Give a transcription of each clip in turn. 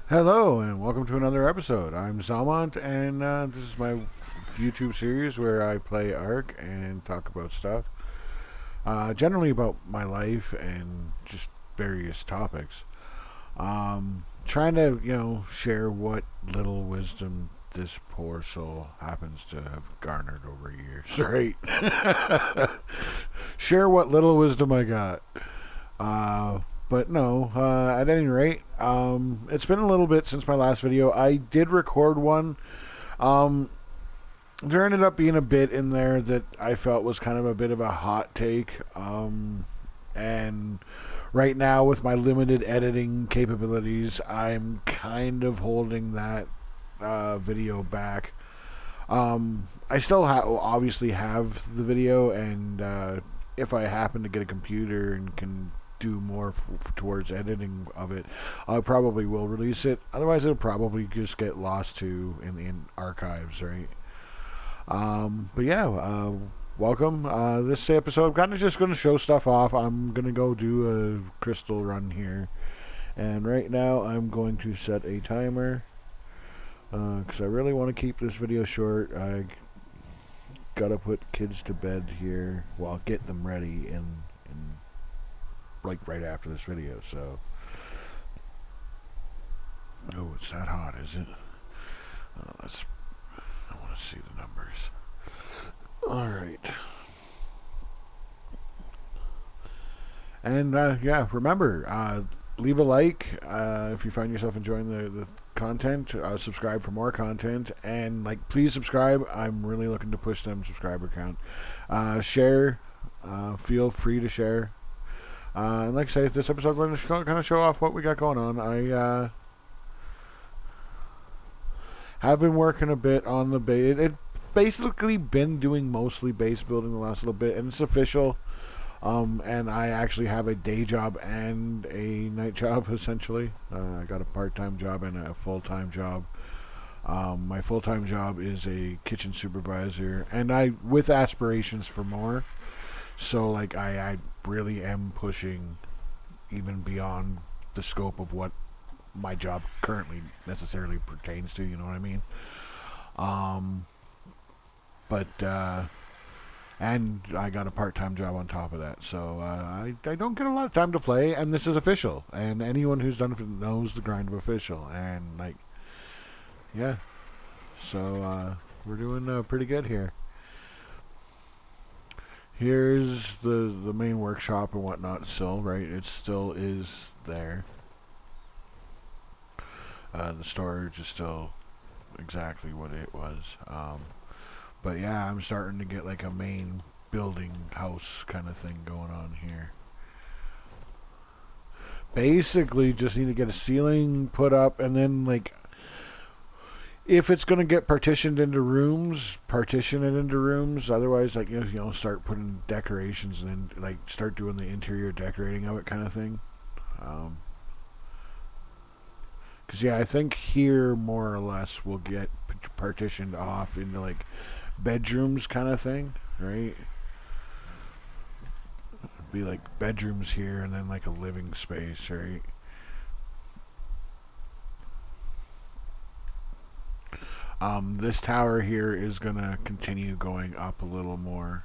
Hello and welcome to another episode. I'm Zalmont and this is my YouTube series where I play Ark and talk about stuff. Generally about my life and just various topics. Trying to, share what little wisdom this poor soul happens to have garnered over years, right? Share what little wisdom I got. But no, at any rate, it's been a little bit since my last video. I did record one. Um, there ended up being a bit in there that I felt was kind of a bit of a hot take. And right now, with my limited editing capabilities, I'm kind of holding that video back. I still obviously have the video, and if I happen to get a computer and can do more towards editing of it, I probably will release it. Otherwise, it'll probably just get lost to in archives, right? But yeah, welcome. This episode, I'm kind of just going to show stuff off. I'm going to go do a crystal run here. And right now, I'm going to set a timer. Because I really want to keep this video short. I gotta put kids to bed here. Well, get them ready in like right after this video. So, oh, it's that hot, is it? Let's. I want to see the numbers. All right. And yeah, remember, leave a like if you find yourself enjoying the content. Subscribe for more content, and like, please subscribe. I'm really looking to push them subscriber count. Share. Feel free to share. And like I say, this episode we're going to kind of show off what we got going on. I have been working a bit on the base. It basically been doing mostly base building the last little bit, and it's official. And I actually have a day job and a night job, essentially. I got a part-time job and a full-time job. My full-time job is a kitchen supervisor, and I with aspirations for more. So, like, I really am pushing even beyond the scope of what my job currently necessarily pertains to. You know what I mean? Um, but and I got a part-time job on top of that, so I don't get a lot of time to play, and this is official, and anyone who's done it knows the grind of official, and like, yeah, so we're doing pretty good here. Here's the main workshop and whatnot still, right? It still is there. The storage is still exactly what it was. But yeah, I'm starting to get like a main building house kind of thing going on here. Basically, just need to get a ceiling put up, and then like, if it's gonna get partitioned into rooms, partition it into rooms. Otherwise, like, start putting decorations and then like start doing the interior decorating of it, kind of thing. Um, Cause yeah, I think here more or less will get partitioned off into like bedrooms, kind of thing, right? Be like bedrooms here and then like a living space, right? This tower here is gonna continue going up a little more.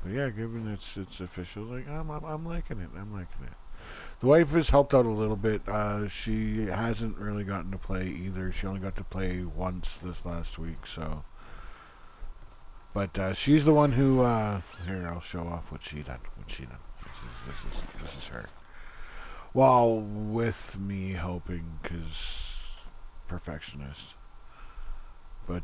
But yeah, given it's official, like I'm liking it. I'm liking it. The wife has helped out a little bit. She hasn't really gotten to play either. She only got to play once this last week, so. But she's the one who. Here, I'll show off what she done. What she done. This is her. Well, with me helping, cause perfectionist. But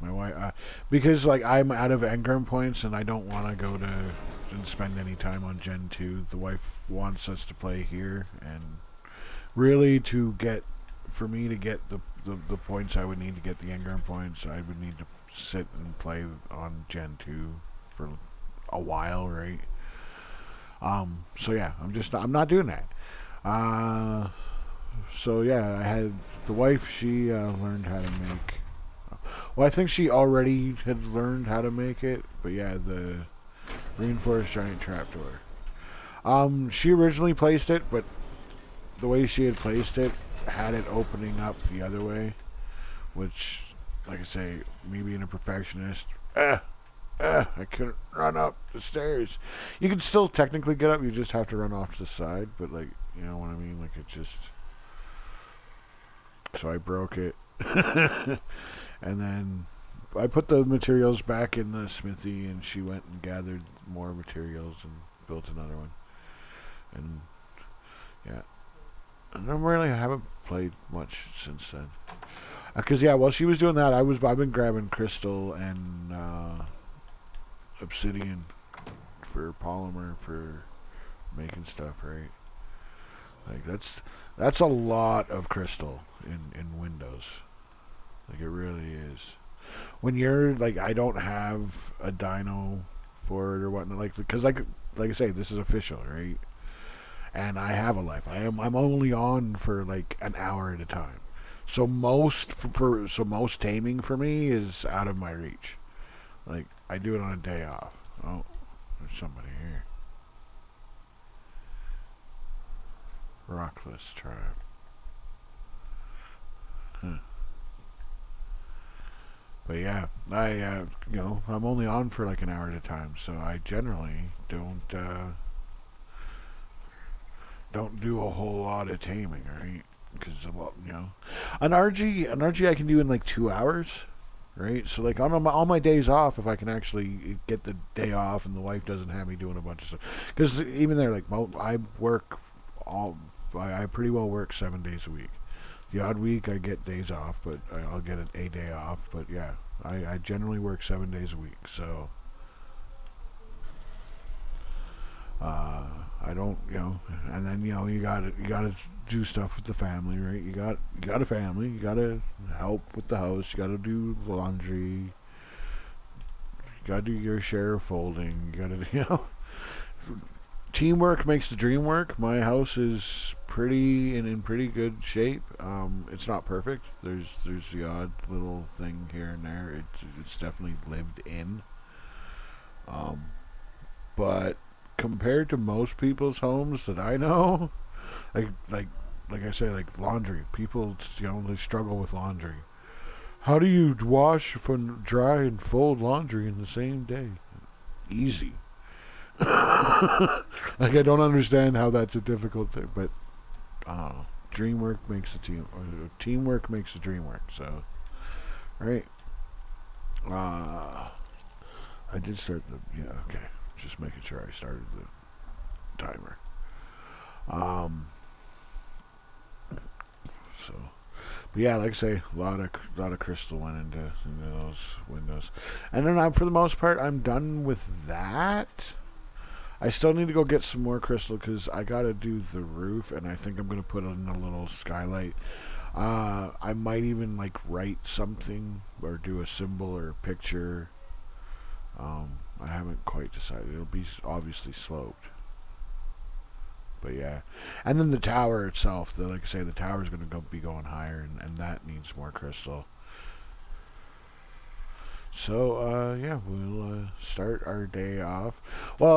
my wife, because like I'm out of engram points and I don't want to go to and spend any time on Gen 2. The wife wants us to play here, and really to get, for me to get the points I would need to get the engram points, I would need to sit and play on Gen 2 for a while, right? So yeah, I'm not doing that. Uh, so yeah, I had the wife. She learned how to make. Well, I think she already had learned how to make it, but yeah, the Reinforced giant trapdoor. She originally placed it, but the way she had placed it had it opening up the other way, which, like I say, me being a perfectionist, I couldn't run up the stairs. You can still technically get up, you just have to run off to the side, but like, you know what I mean? Like, it just... So I broke it. And then I put the materials back in the smithy, and she went and gathered more materials and built another one. And yeah, and I haven't played much since then. Cause yeah, while she was doing that, I've been grabbing crystal and obsidian for polymer for making stuff, right? Like that's a lot of crystal in Windows. Like, it really is. When you're like, I don't have a dyno for it or whatnot, like, because like I say, this is official, right? And I have a life. I'm only on for like an hour at a time. So most taming for me is out of my reach. Like, I do it on a day off. Oh, there's somebody here. Rockless tribe. Huh. But yeah, I'm only on for like an hour at a time, so I generally don't do a whole lot of taming, right? Because, well, an RG I can do in like 2 hours, right? So like on all my days off, if I can actually get the day off and the wife doesn't have me doing a bunch of stuff, because even there, like, I work I pretty well work 7 days a week. The odd week I get days off, but I'll get a day off. But yeah, I generally work 7 days a week, so I don't, and then you gotta do stuff with the family, right? You got a family, you gotta help with the house, you gotta do laundry, you gotta do your share of folding, you gotta, teamwork makes the dream work. My house is in pretty good shape. It's not perfect. There's the odd little thing here and there. It's definitely lived in. Um, but compared to most people's homes that I know, like like I say, like laundry. People, they struggle with laundry. How do you wash, dry, and fold laundry in the same day? Easy. Like, I don't understand how that's a difficult thing, but dreamwork makes the teamwork makes the dream work. So, right. I did start okay. Just making sure I started the timer. So, but yeah, like I say, a lot of crystal went into those windows, and then for the most part, I'm done with that. I still need to go get some more crystal because I gotta do the roof, and I think I'm gonna put in a little skylight. I might even like write something or do a symbol or a picture. I haven't quite decided. It'll be obviously sloped, but yeah. And then the tower itself, like I say, the tower's gonna be going higher, and that needs more crystal. So, yeah, we'll start our day off. Well,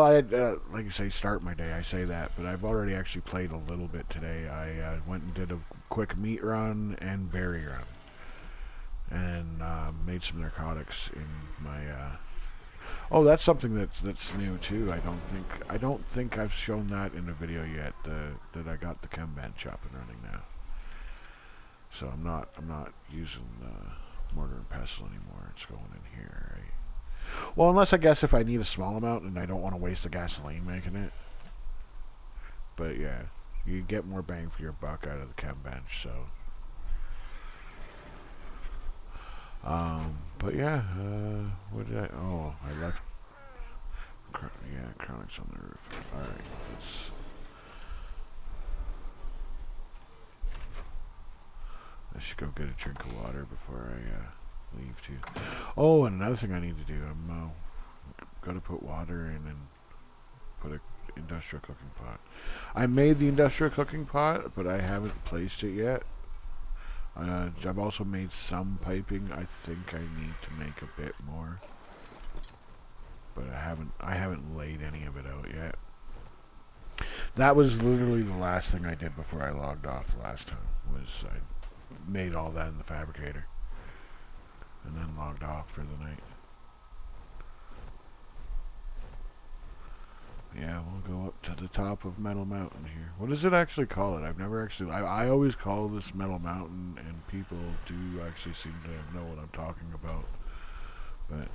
like I say, start my day. I say that, but I've already actually played a little bit today. I went and did a quick meat run and berry run, and made some narcotics in my. Oh, that's something that's new too. I don't think I've shown that in a video yet. That I got the chem bench up and running now. So I'm not using mortar and pestle anymore. It's going in here, right? Well, unless I guess if I need a small amount and I don't want to waste the gasoline making it. But yeah, you get more bang for your buck out of the chem bench. So, but yeah, what did I? Oh, I left. Yeah, chronics on the roof. All right, let's. I should go get a drink of water before I leave too. Oh, and another thing I need to do, I'm gotta put water in and put an industrial cooking pot. I made the industrial cooking pot, but I haven't placed it yet. I've also made some piping. I think I need to make a bit more, but I haven't haven't laid any of it out yet. That was literally the last thing I did before I logged off the last time, was I made all that in the fabricator. And then logged off for the night. Yeah, we'll go up to the top of Metal Mountain here. What does it actually call it? I've never actually... I always call this Metal Mountain, and people do actually seem to know what I'm talking about. But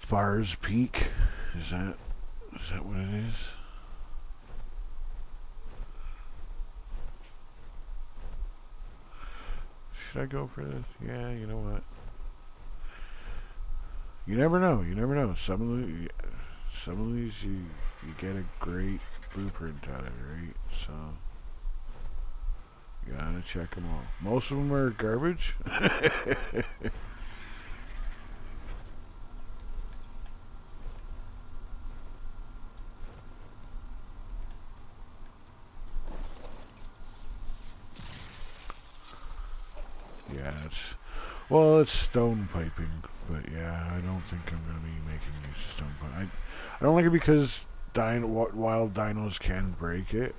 as far as peak, is that what it is? Should I go for this? Yeah, you know what? You never know. You never know. Some of these you get a great blueprint out of it, right? So you gotta check them all. Most of them are garbage. Yeah, it's stone piping, but yeah, I don't think I'm gonna be making use of stone pipe. I don't like it because wild dinos can break it,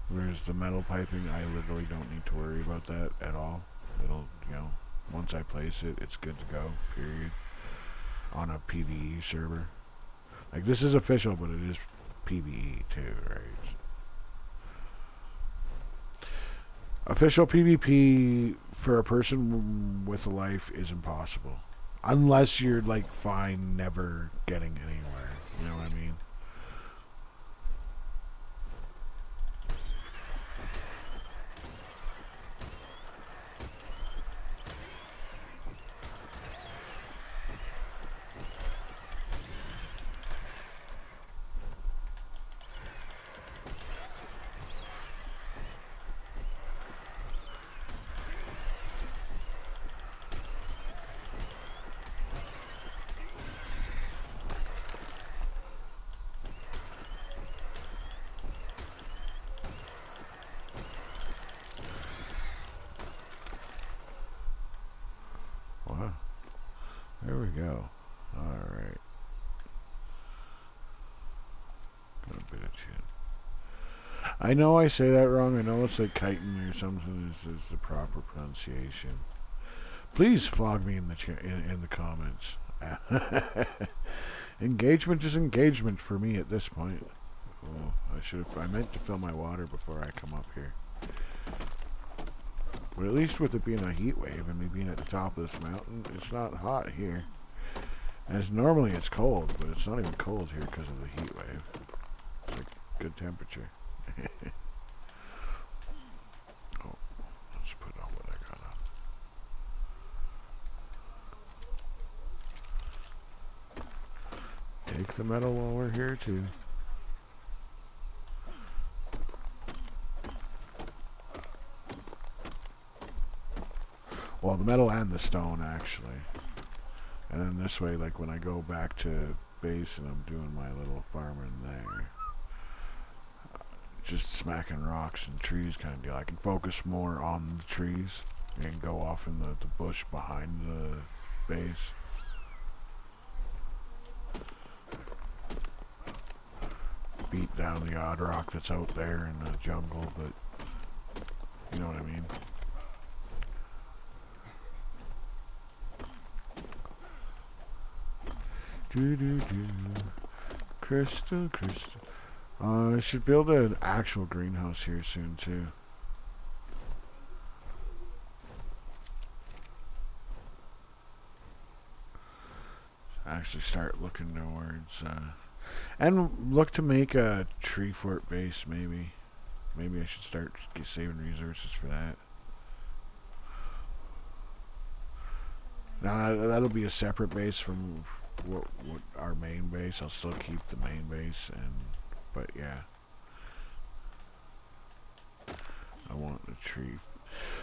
whereas the metal piping, I literally don't need to worry about that at all. It'll, once I place it, it's good to go. Period. On a PvE server, like this is official, but it is PvE too, right? Official PvP for a person with a life is impossible. Unless you're, like, fine never getting anywhere. You know what I mean? Wow. There we go. Alright. Got a bit of chin. I know I say that wrong. I know it's like chitin or something is the proper pronunciation. Please flog me in the comments. Engagement is engagement for me at this point. Oh, I meant to fill my water before I come up here. But at least with it being a heat wave and me being at the top of this mountain, it's not hot here. As normally it's cold, but it's not even cold here because of the heat wave. It's like good temperature. Oh, let's put on what I got on. Take the metal while we're here too. Well, the metal and the stone, actually. And then this way, like when I go back to base and I'm doing my little farming there, just smacking rocks and trees kind of deal. I can focus more on the trees and go off in the bush behind the base. Beat down the odd rock that's out there in the jungle, but you know what I mean. Crystal. I should build an actual greenhouse here soon too. Actually start looking towards and look to make a tree fort base maybe. Maybe I should start saving resources for that. Now that'll be a separate base from what our main base. I'll still keep the main base, but yeah, I want the tree.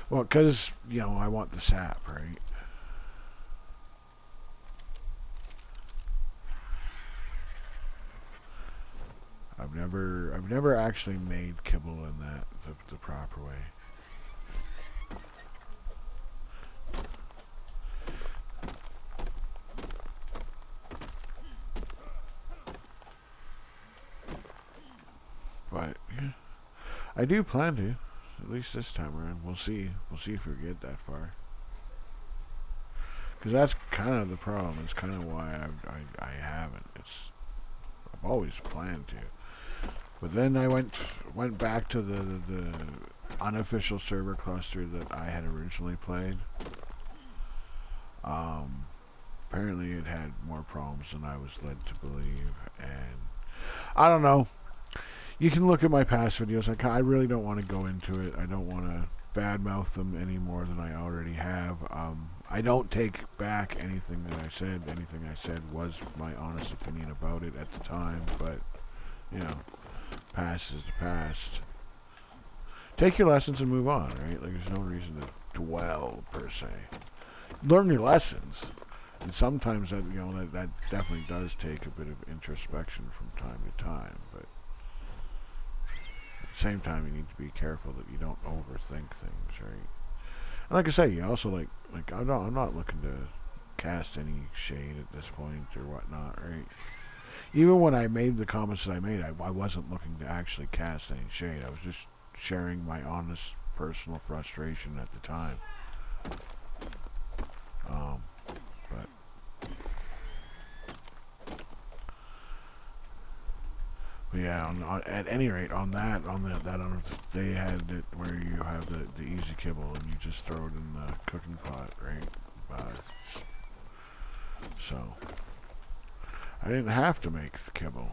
Well, because I want the sap, right? I've never actually made kibble in that the proper way. I do plan to, at least this time around. We'll see. We'll see if we get that far. Because that's kind of the problem. It's kind of why I haven't. I've always planned to. But then I went back to the unofficial server cluster that I had originally played. Apparently it had more problems than I was led to believe, and I don't know. You can look at my past videos. I really don't want to go into it. I don't want to badmouth them any more than I already have. I don't take back anything that I said. Anything I said was my honest opinion about it at the time, but, you know, past is the past. Take your lessons and move on, right? Like, there's no reason to dwell, per se. Learn your lessons. And sometimes that, you know, that definitely does take a bit of introspection from time to time, but at the same time, you need to be careful that you don't overthink things, right? And like I say, you also like I'm not looking to cast any shade at this point or whatnot, right? Even when I made the comments that I made, I wasn't looking to actually cast any shade. I was just sharing my honest personal frustration at the time. But yeah, at any rate, they had it where you have the easy kibble and you just throw it in the cooking pot, right? So I didn't have to make the kibble.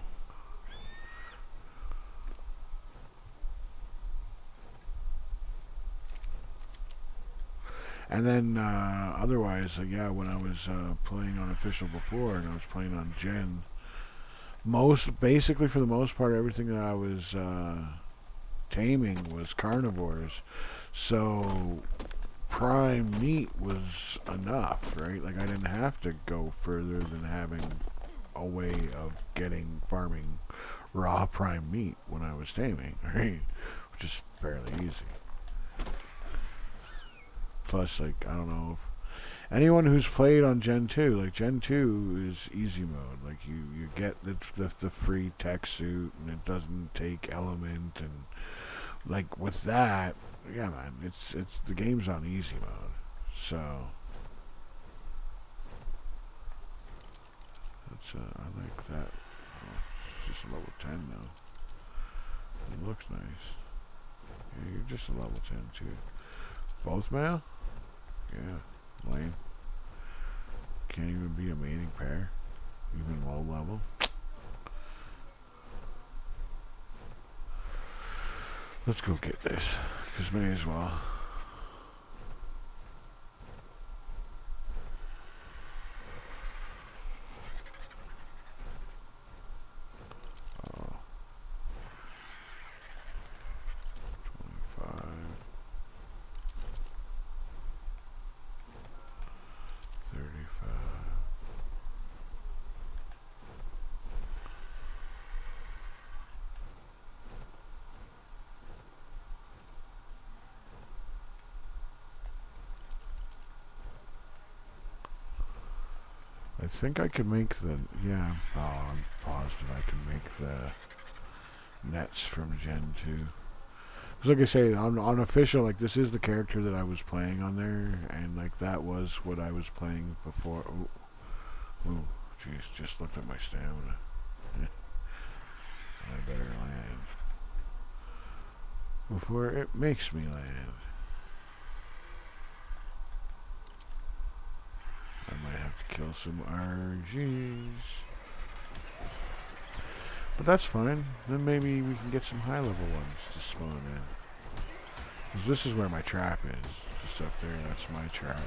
And then, otherwise, yeah, when I was playing on official before, and I was playing on Gen, basically for the most part, everything that I was taming was carnivores. So, prime meat was enough, right? Like, I didn't have to go further than having a way of farming raw prime meat when I was taming, right? Which is fairly easy. Plus, like, I don't know if anyone who's played on Gen 2, like, Gen 2 is easy mode. Like, you get the free tech suit, and it doesn't take element, and, like, with that, yeah, man, it's the game's on easy mode. So, that's, I like that. Oh, it's just a level 10 now. It looks nice. Yeah, you're just a level 10, too. Both male? Yeah, lame. Can't even be a mating pair, even low level. Let's go get this, because may as well. Oh. 25. 35. I think I can make yeah, I'm positive I can make the nets from Gen 2. Because like I say, on official, like, this is the character that I was playing on there, and, like, that was what I was playing before. Oh, jeez, just looked at my stamina. I better land before it makes me land. I might have to kill some RGs. But that's fine. Then maybe we can get some high level ones to spawn in. Because this is where my trap is. Just up there, that's my trap.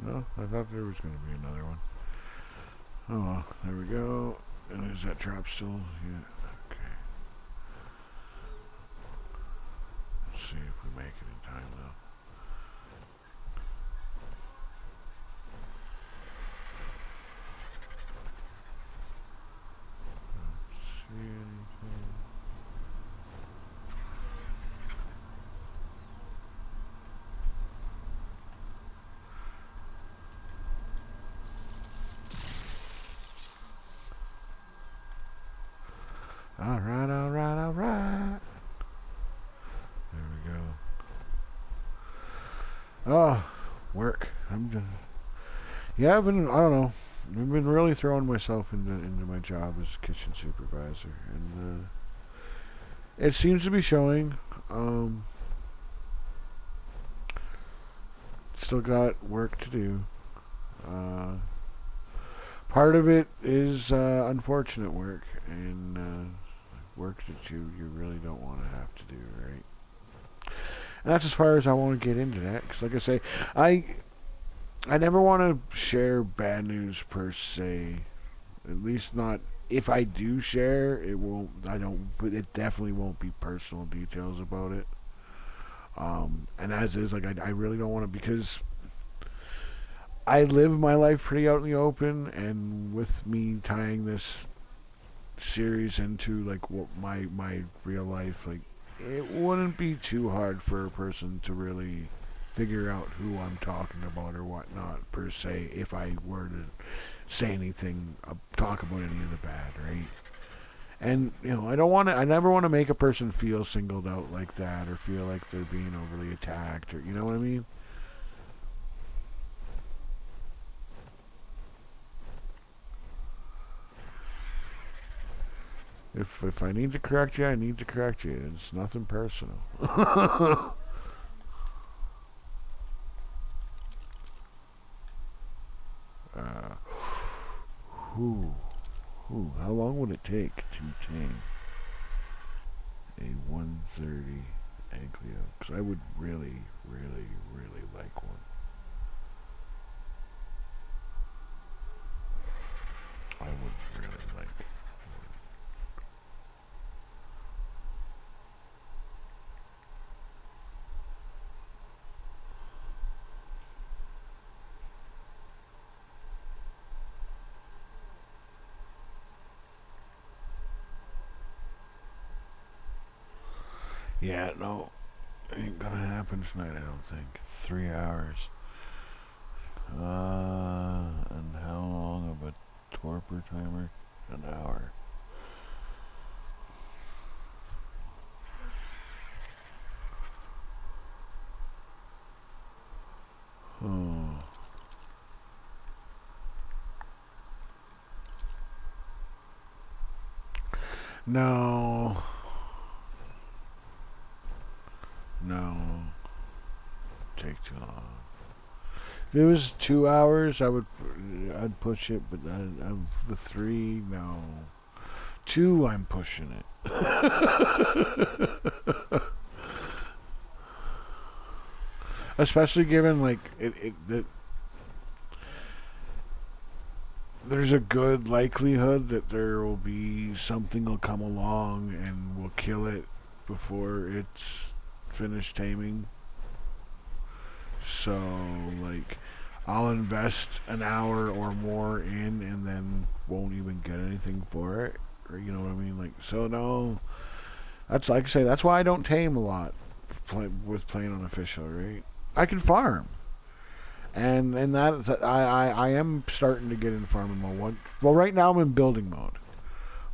No, I thought there was going to be another one. Oh well, there we go. And is that trap still? Yeah. Okay. Let's see if we make it in time though. See anything? Alright, alright, alright. There we go. Oh, work. Yeah, I don't know. I've been really throwing myself into my job as kitchen supervisor, and it seems to be showing. Still got work to do. Uh, Part of it is unfortunate work, and work that you really don't want to have to do, right? And that's as far as I want to get into that. Because, like I say, I never want to share bad news per se. At least not if I do share, it won't. I don't. But it definitely won't be personal details about it. And as is, like I really don't want to because I live my life pretty out in the open, and with me tying this series into like what my real life, like it wouldn't be too hard for a person to really figure out who I'm talking about or whatnot per se if I were to say anything, talk about any of the bad, right? And I never want to make a person feel singled out like that or feel like they're being overly attacked or you know what I mean? If I need to correct you, I need to correct you. It's nothing personal. uh, who, how long would it take to tame a 130 Anglio? Because I would really, really, really like one. I would really like one. Yeah, no, ain't gonna happen tonight, I don't think. 3 hours. And how long of a torpor timer? An hour. Oh. No. No. Take too long. If it was 2 hours, I'd push it, but of the three, no. Two, I'm pushing it. Especially given like that there's a good likelihood that there will be something will come along and will kill it before it's finished taming. So like I'll invest an hour or more in and then won't even get anything for it. Or you know what I mean? Like so no. That's like I say, that's why I don't tame a lot with playing unofficial, right? I can farm. And that I am starting to get in farming mode. Well, right now I'm in building mode.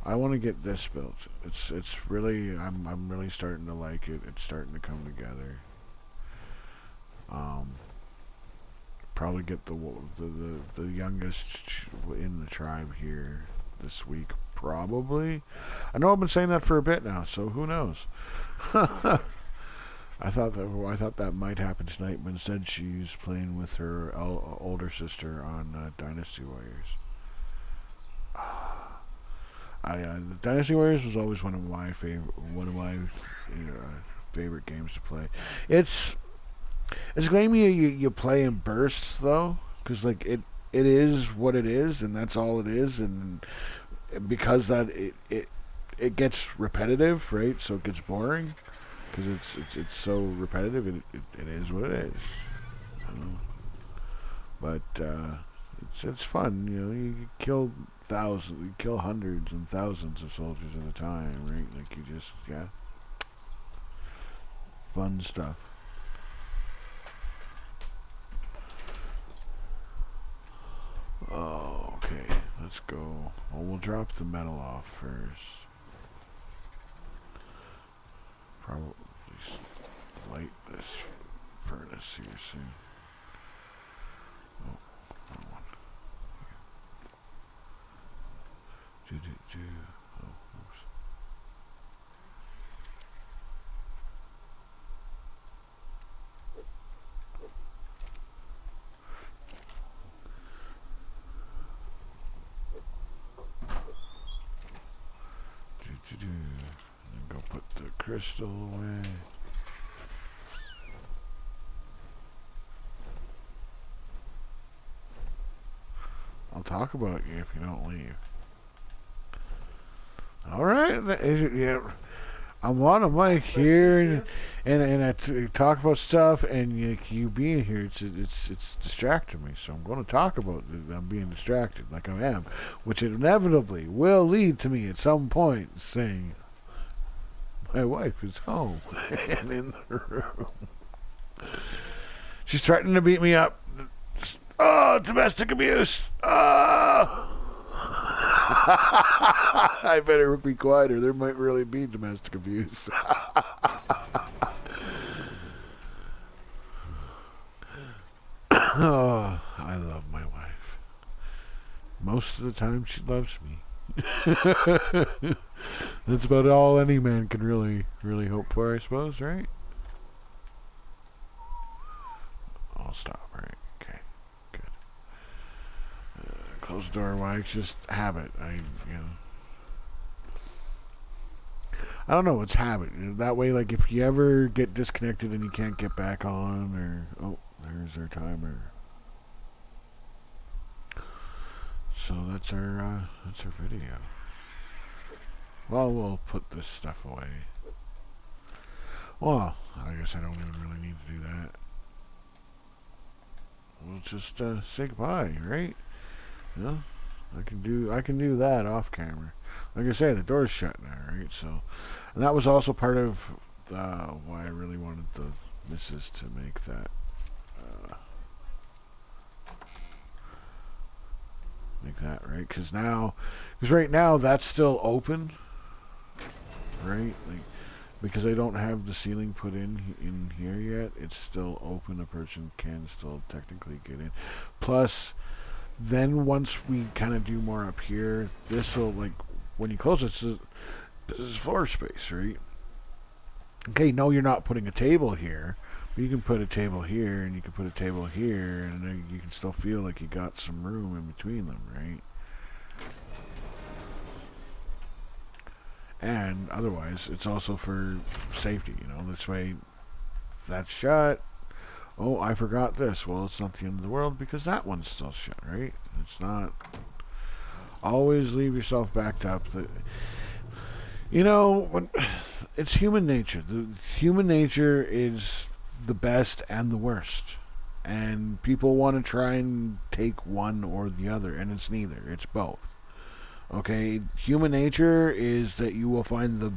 I want to get this built. It's really I'm really starting to like it. It's starting to come together. Um, Probably get the youngest in the tribe here this week. Probably. I know I've been saying that for a bit now, so who knows? I thought that might happen tonight, but instead she's playing with her older sister on Dynasty Warriors. Dynasty Warriors was always one of my favorite games to play. It's It's claiming you play in bursts though, because like it is what it is, and that's all it is, and because that it gets repetitive, right? So it gets boring because it's so repetitive. It is what it is. You know? But it's fun. You know, you kill thousands, you kill hundreds and thousands of soldiers at a time, right? Like you just fun stuff. Oh, okay. Let's go. Well, we'll drop the metal off first. Probably light this furnace here soon. Oh, wrong one. Do. Oh, oops. Do. And go put the crystal away. I'll talk about you if you don't leave. All right, yeah. I'm on a mic here, and I talk about stuff, and you being here, it's distracting me. So I'm going to talk about it. I'm being distracted, like I am, which inevitably will lead to me at some point saying, "My wife is home and in the room. She's threatening to beat me up. Oh, domestic abuse. Oh." I better be quieter. There might really be domestic abuse. Oh, I love my wife. Most of the time, she loves me. That's about all any man can really hope for, I suppose, right? I'll stop, right? Okay, good. Close the door, Mike. Just habit. I don't know. It's habit. That way, like, if you ever get disconnected and you can't get back on, or oh, there's our timer. So that's our video. Well, we'll put this stuff away. Well, I guess I don't even really need to do that. We'll just say goodbye, right? Yeah, I can do that off camera. Like I say, the door's shut now, right? So, and that was also part of why I really wanted the missus to make that. Like that, right? Because right now that's still open, right? Like, because I don't have the ceiling put in here yet, it's still open. A person can still technically get in. Plus, then once we kind of do more up here, this will, like, when you close it, this is floor space, right? Okay, no, you're not putting a table here. You can put a table here, and you can put a table here, and then you can still feel like you got some room in between them, right? And otherwise, it's also for safety, you know. This way, if that's shut, oh, I forgot this. Well, it's not the end of the world because that one's still shut, right? It's not. Always leave yourself backed up. You know, when it's human nature. The human nature is the best and the worst. And people want to try and take one or the other, and it's neither. It's both. Okay, human nature is that you will find the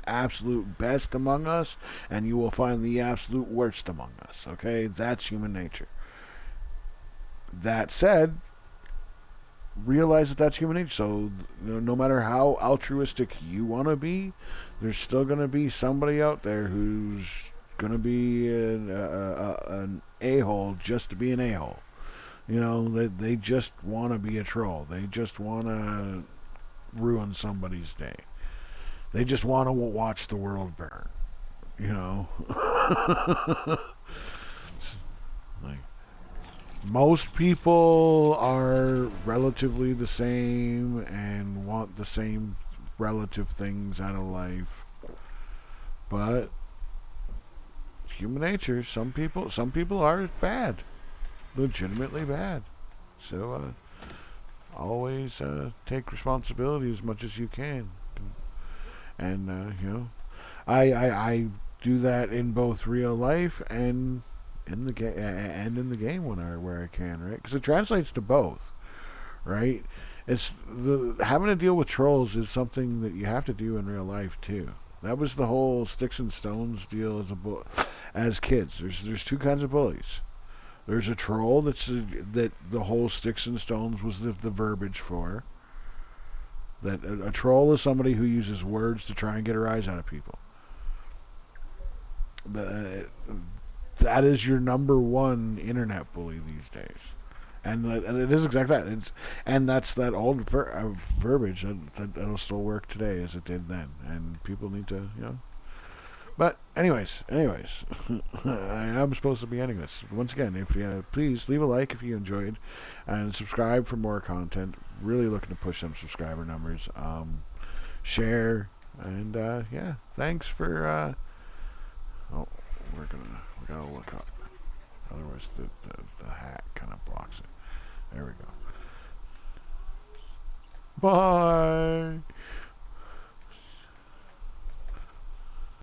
absolute best among us, and you will find the absolute worst among us. Okay, that's human nature. That said, realize that that's human nature. So, no matter how altruistic you want to be, there's still going to be somebody out there who's going to be an a-hole just to be an a-hole. You know, they just want to be a troll. They just want to ruin somebody's day. They just want to watch the world burn. You know? Like, most people are relatively the same and want the same relative things out of life. But human nature. Some people are bad, legitimately bad. So always take responsibility as much as you can, and I do that in both real life and in the game where I can, right? Because it translates to both, right? It's the having to deal with trolls is something that you have to do in real life too. That was the whole sticks and stones deal as kids. There's two kinds of bullies. There's a troll that the whole sticks and stones was the verbiage for. That a troll is somebody who uses words to try and get a rise out of people. The, that is your number one internet bully these days. And it is exactly that. And that's that old verbiage that'll still work today as it did then. And people need to, But anyways, I am supposed to be ending this. Once again, if you please leave a like if you enjoyed, and subscribe for more content. Really looking to push some subscriber numbers. Share, and yeah, thanks for. Oh, we're gonna look up. Otherwise, the hat kind of blocks it. There we go. Bye.